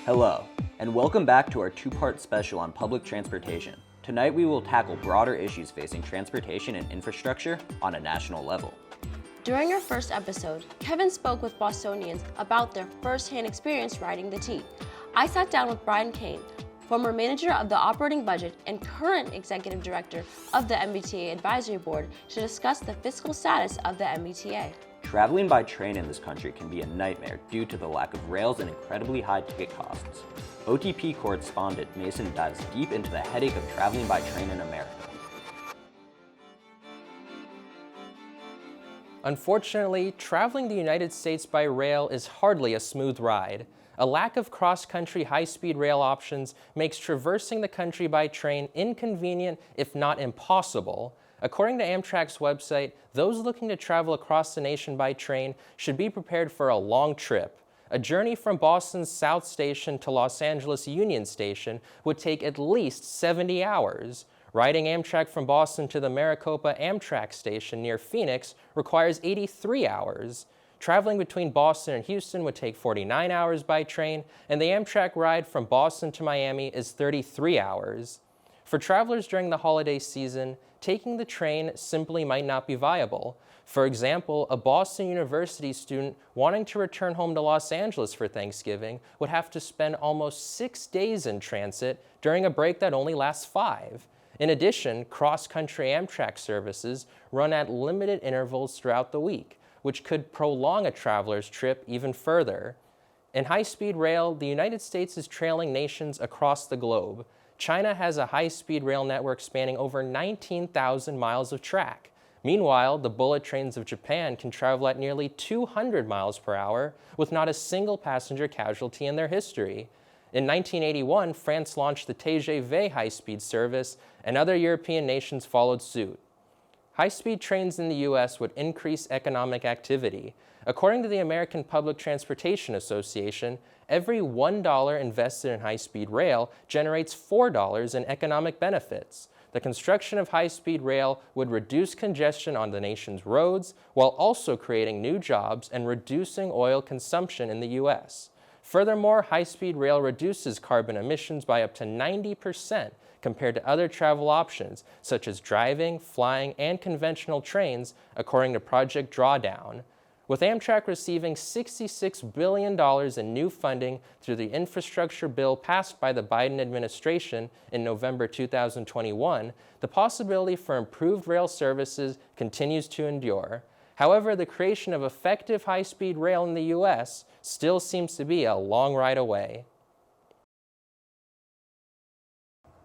Hello, and welcome back to our two-part special on public transportation. Tonight we will tackle broader issues facing transportation and infrastructure on a national level. During our first episode, Kevin spoke with Bostonians about their first-hand experience riding the T. I sat down with Brian Kane, former manager of the operating budget and current executive director of the MBTA Advisory Board, to discuss the fiscal status of the MBTA. Traveling by train in this country can be a nightmare due to the lack of rails and incredibly high ticket costs. OTP correspondent Mason dives deep into the headache of traveling by train in America. Unfortunately, traveling the United States by rail is hardly a smooth ride. A lack of cross-country high-speed rail options makes traversing the country by train inconvenient, if not impossible. According to Amtrak's website, those looking to travel across the nation by train should be prepared for a long trip. A journey from Boston's South Station to Los Angeles Union Station would take at least 70 hours. Riding Amtrak from Boston to the Maricopa Amtrak station near Phoenix requires 83 hours. Traveling between Boston and Houston would take 49 hours by train, and the Amtrak ride from Boston to Miami is 33 hours. For travelers during the holiday season, taking the train simply might not be viable. For example, a Boston University student wanting to return home to Los Angeles for Thanksgiving would have to spend almost 6 days in transit during a break that only lasts 5. In addition, cross-country Amtrak services run at limited intervals throughout the week, which could prolong a traveler's trip even further. In high-speed rail, the United States is trailing nations across the globe. China has a high-speed rail network spanning over 19,000 miles of track. Meanwhile, the bullet trains of Japan can travel at nearly 200 miles per hour with not a single passenger casualty in their history. In 1981, France launched the TGV high-speed service, and other European nations followed suit. High-speed trains in the U.S. would increase economic activity. According to the American Public Transportation Association, every $1 invested in high-speed rail generates $4 in economic benefits. The construction of high-speed rail would reduce congestion on the nation's roads while also creating new jobs and reducing oil consumption in the U.S. Furthermore, high-speed rail reduces carbon emissions by up to 90% compared to other travel options, such as driving, flying, and conventional trains, according to Project Drawdown. With Amtrak receiving $66 billion in new funding through the infrastructure bill passed by the Biden administration in November 2021, the possibility for improved rail services continues to endure. However, the creation of effective high-speed rail in the U.S. still seems to be a long ride away.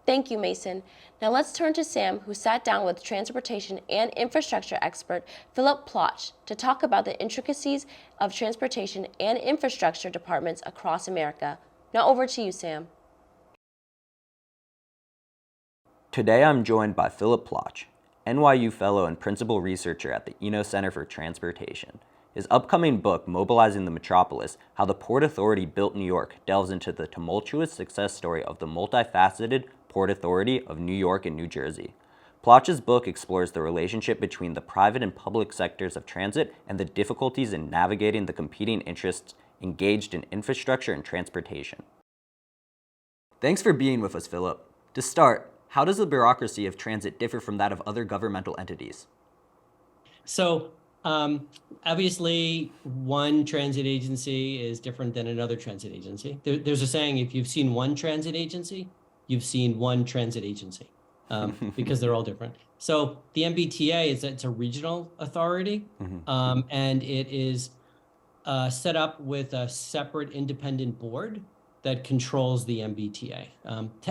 Thank you, Mason. Now let's turn to Sam, who sat down with transportation and infrastructure expert Philip Plotch to talk about the intricacies of transportation and infrastructure departments across America. Now over to you, Sam. Today I'm joined by Philip Plotch, NYU fellow and principal researcher at the Eno Center for Transportation. His upcoming book, Mobilizing the Metropolis: How the Port Authority Built New York, delves into the tumultuous success story of the multifaceted Port Authority of New York and New Jersey. Plotch's book explores the relationship between the private and public sectors of transit and the difficulties in navigating the competing interests engaged in infrastructure and transportation. Thanks for being with us, Philip. To start, how does the bureaucracy of transit differ from that of other governmental entities? So, obviously, one transit agency is different than another transit agency. There's a saying, if you've seen one transit agency, you've seen one transit agency, because they're all different. So the MBTA it's a regional authority, and it is set up with a separate independent board that controls the MBTA.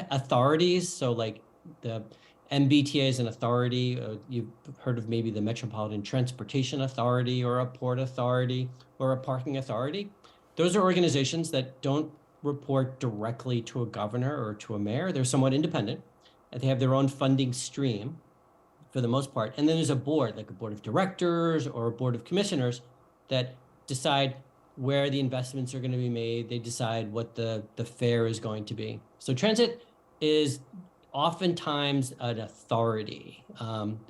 Authorities, so like the MBTA is an authority. You've heard of maybe the Metropolitan Transportation Authority or a Port Authority or a Parking Authority. Those are organizations that don't report directly to a governor or to a mayor. They're somewhat independent, and they have their own funding stream for the most part. And then there's a board, like a board of directors or a board of commissioners, that decide where the investments are going to be made. They decide what the fare is going to be. So transit is oftentimes an authority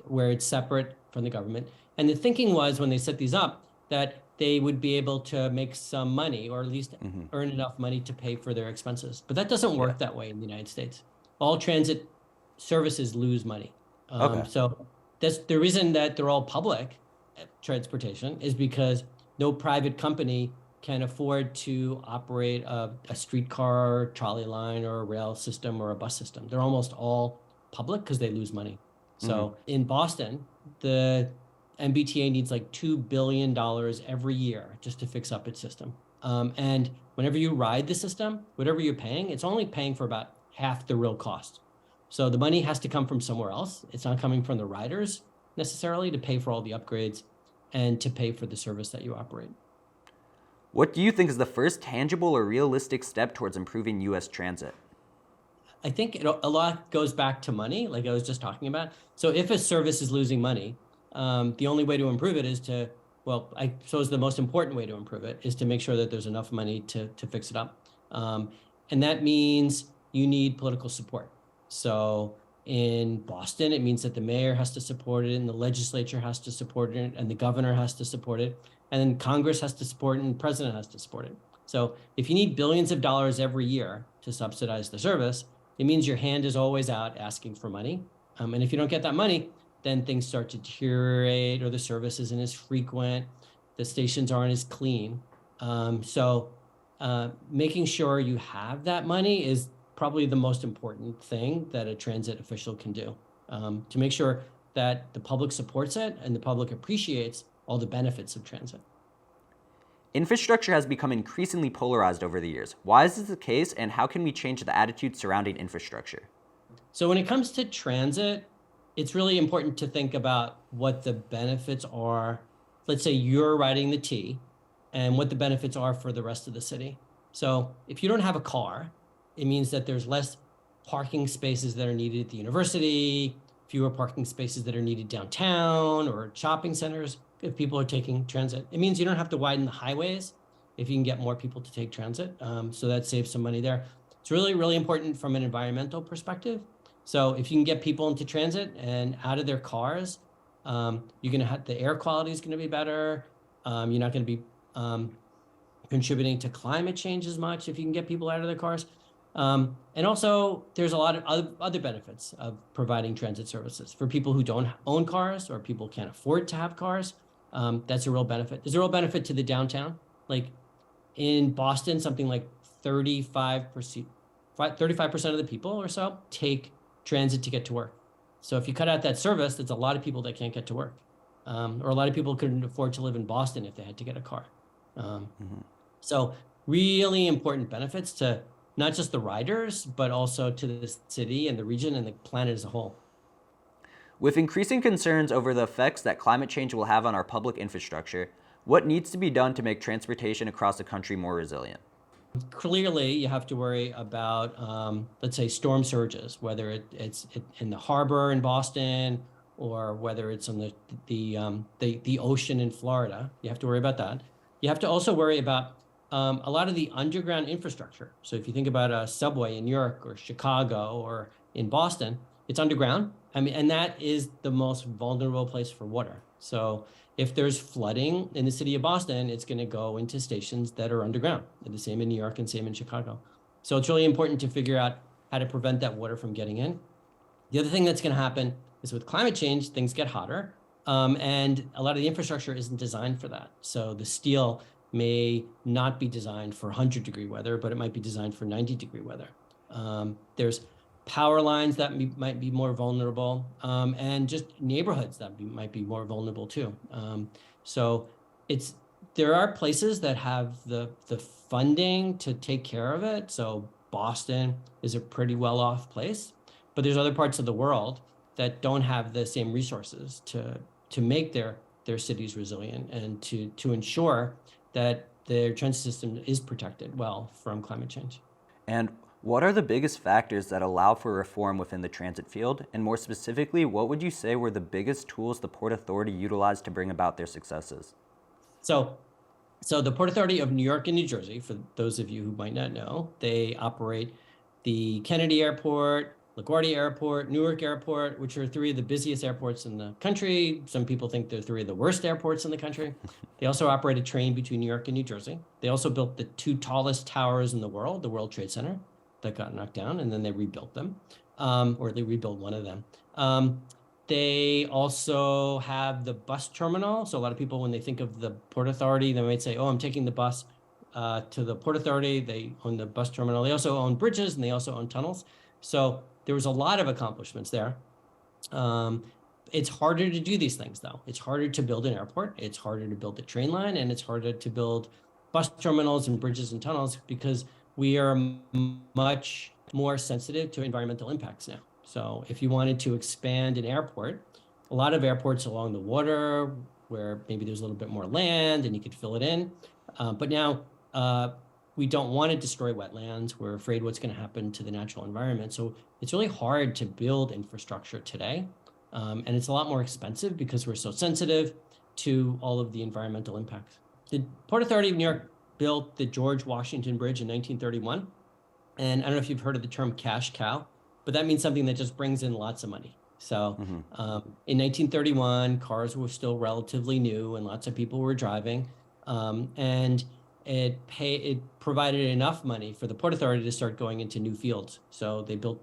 where it's separate from the government. And the thinking was, when they set these up, that they would be able to make some money, or at least earn enough money to pay for their expenses. But that doesn't work that way in the United States. All transit services lose money. Okay. So that's the reason that they're all public transportation, is because no private company can afford to operate a streetcar, trolley line, or a rail system, or a bus system. They're almost all public because they lose money. So in Boston, the MBTA needs like $2 billion every year just to fix up its system. And whenever you ride the system, whatever you're paying, it's only paying for about half the real cost. So the money has to come from somewhere else. It's not coming from the riders necessarily to pay for all the upgrades and to pay for the service that you operate. What do you think is the first tangible or realistic step towards improving U.S. transit? I think a lot goes back to money, like I was just talking about. So if a service is losing money, the only way to improve it is to, well, I suppose the most important way to improve it is to make sure that there's enough money to fix it up. And that means you need political support. So in Boston, it means that the mayor has to support it, and the legislature has to support it, and the governor has to support it, and then Congress has to support it, and the president has to support it. So if you need billions of dollars every year to subsidize the service, it means your hand is always out asking for money. And if you don't get that money, then things start to deteriorate, or the service isn't as frequent, the stations aren't as clean. So making sure you have that money is probably the most important thing that a transit official can do, to make sure that the public supports it and the public appreciates all the benefits of transit. Infrastructure has become increasingly polarized over the years. Why is this the case, and how can we change the attitude surrounding infrastructure? So when it comes to transit, it's really important to think about what the benefits are. Let's say you're riding the T, and what the benefits are for the rest of the city. So if you don't have a car, it means that there's less parking spaces that are needed at the university, fewer parking spaces that are needed downtown or shopping centers if people are taking transit. It means you don't have to widen the highways if you can get more people to take transit. So that saves some money there. It's really, really important from an environmental perspective. So if you can get people into transit and out of their cars, you're going to have, the air quality is going to be better. You're not going to be contributing to climate change as much if you can get people out of their cars. And also, there's a lot of other benefits of providing transit services for people who don't own cars, or people can't afford to have cars. That's a real benefit. There's a real benefit to the downtown. Like in Boston, something like 35% of the people or so take transit to get to work. So if you cut out that service, that's a lot of people that can't get to work. Or a lot of people couldn't afford to live in Boston if they had to get a car. So really important benefits to not just the riders, but also to the city and the region and the planet as a whole. With increasing concerns over the effects that climate change will have on our public infrastructure, what needs to be done to make transportation across the country more resilient? Clearly, you have to worry about, let's say, storm surges, whether it's in the harbor in Boston, or whether it's on the ocean in Florida. You have to worry about that. You have to also worry about a lot of the underground infrastructure. So if you think about a subway in New York or Chicago or in Boston, it's underground. I mean, and that is the most vulnerable place for water. So if there's flooding in the city of Boston, it's going to go into stations that are underground. The same in New York and same in Chicago. So it's really important to figure out how to prevent that water from getting in. The other thing that's going to happen is with climate change, things get hotter. And a lot of the infrastructure isn't designed for that. So the steel may not be designed for 100-degree weather, but it might be designed for 90-degree weather. There's power lines that might be more vulnerable, and just neighborhoods that might be more vulnerable too. So there are places that have the funding to take care of it. So Boston is a pretty well-off place, but there's other parts of the world that don't have the same resources to make their cities resilient and to ensure that their transit system is protected well from climate change. And what are the biggest factors that allow for reform within the transit field? And more specifically, what would you say were the biggest tools the Port Authority utilized to bring about their successes? So the Port Authority of New York and New Jersey, for those of you who might not know, they operate the Kennedy Airport, LaGuardia Airport, Newark Airport, which are three of the busiest airports in the country. Some people think they're three of the worst airports in the country. They also operate a train between New York and New Jersey. They also built the two tallest towers in the World Trade Center, that got knocked down, and then they rebuilt them, or they rebuilt one of them. They also have the bus terminal. So a lot of people, when they think of the Port Authority, they might say, oh, I'm taking the bus to the Port Authority. They own the bus terminal. They also own bridges, and they also own tunnels. So there was a lot of accomplishments there. It's harder to do these things, though. It's harder to build an airport. It's harder to build a train line, and it's harder to build bus terminals and bridges and tunnels because we are much more sensitive to environmental impacts now. So if you wanted to expand an airport, a lot of airports along the water where maybe there's a little bit more land and you could fill it in. But now we don't want to destroy wetlands. We're afraid what's going to happen to the natural environment. So it's really hard to build infrastructure today. And it's a lot more expensive because we're so sensitive to all of the environmental impacts. The Port Authority of New York built the George Washington Bridge in 1931. And I don't know if you've heard of the term cash cow, but that means something that just brings in lots of money. So in 1931, cars were still relatively new and lots of people were driving. And it provided enough money for the Port Authority to start going into new fields. So they built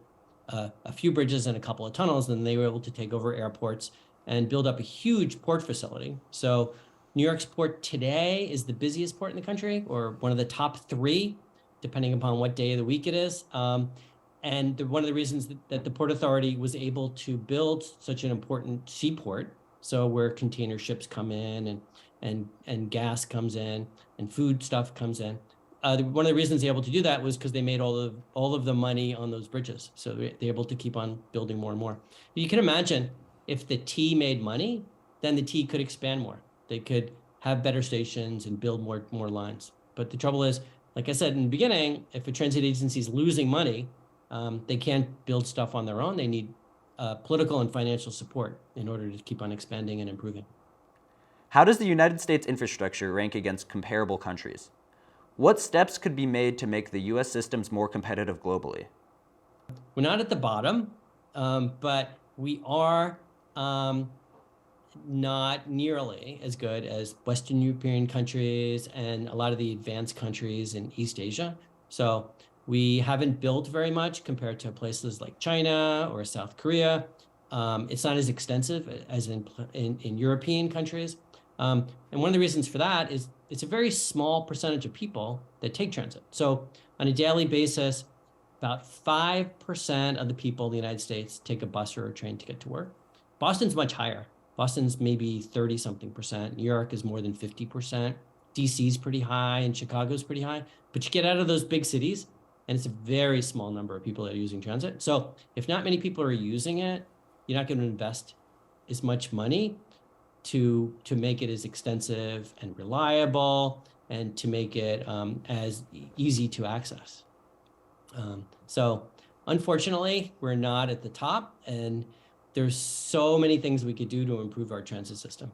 a few bridges and a couple of tunnels, and they were able to take over airports and build up a huge port facility. So New York's port today is the busiest port in the country, or one of the top three, depending upon what day of the week it is. And one of the reasons that the Port Authority was able to build such an important seaport, so where container ships come in and gas comes in and food stuff comes in, one of the reasons they're able to do that was because they made all of the money on those bridges. So they're able to keep on building more and more. You can imagine if the T made money, then the T could expand more. They could have better stations and build more lines. But the trouble is, like I said in the beginning, if a transit agency is losing money, they can't build stuff on their own. They need political and financial support in order to keep on expanding and improving. How does the United States infrastructure rank against comparable countries? What steps could be made to make the U.S. systems more competitive globally? We're not at the bottom, but we are not nearly as good as Western European countries and a lot of the advanced countries in East Asia. So we haven't built very much compared to places like China or South Korea. It's not as extensive as in European countries. And one of the reasons for that is it's a very small percentage of people that take transit. So on a daily basis, about 5% of the people in the United States take a bus or a train to get to work. Boston's much higher. Boston's maybe 30-something%. New York is more than 50%. DC's pretty high and Chicago's pretty high. But you get out of those big cities and it's a very small number of people that are using transit. So if not many people are using it, you're not going to invest as much money to make it as extensive and reliable and to make it as easy to access. So unfortunately, we're not at the top, and there's so many things we could do to improve our transit system.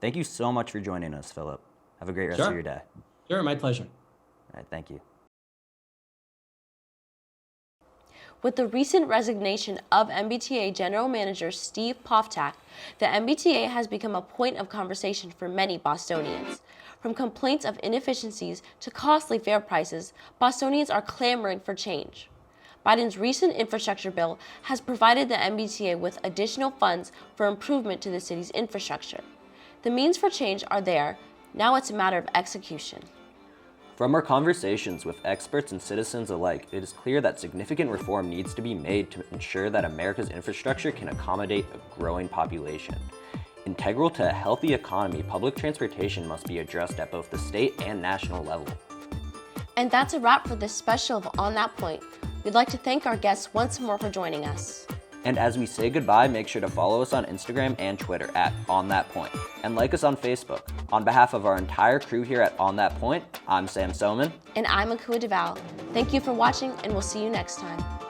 Thank you so much for joining us, Philip. Have a great rest of your day. Sure, my pleasure. All right, thank you. With the recent resignation of MBTA General Manager Steve Poftak, the MBTA has become a point of conversation for many Bostonians. From complaints of inefficiencies to costly fare prices, Bostonians are clamoring for change. Biden's recent infrastructure bill has provided the MBTA with additional funds for improvement to the city's infrastructure. The means for change are there. Now it's a matter of execution. From our conversations with experts and citizens alike, it is clear that significant reform needs to be made to ensure that America's infrastructure can accommodate a growing population. Integral to a healthy economy, public transportation must be addressed at both the state and national level. And that's a wrap for this special of On That Point. We'd like to thank our guests once more for joining us. And as we say goodbye, make sure to follow us on Instagram and Twitter at On That Point, and like us on Facebook. On behalf of our entire crew here at On That Point, I'm Sam Soman. And I'm Akua Devall. Thank you for watching, and we'll see you next time.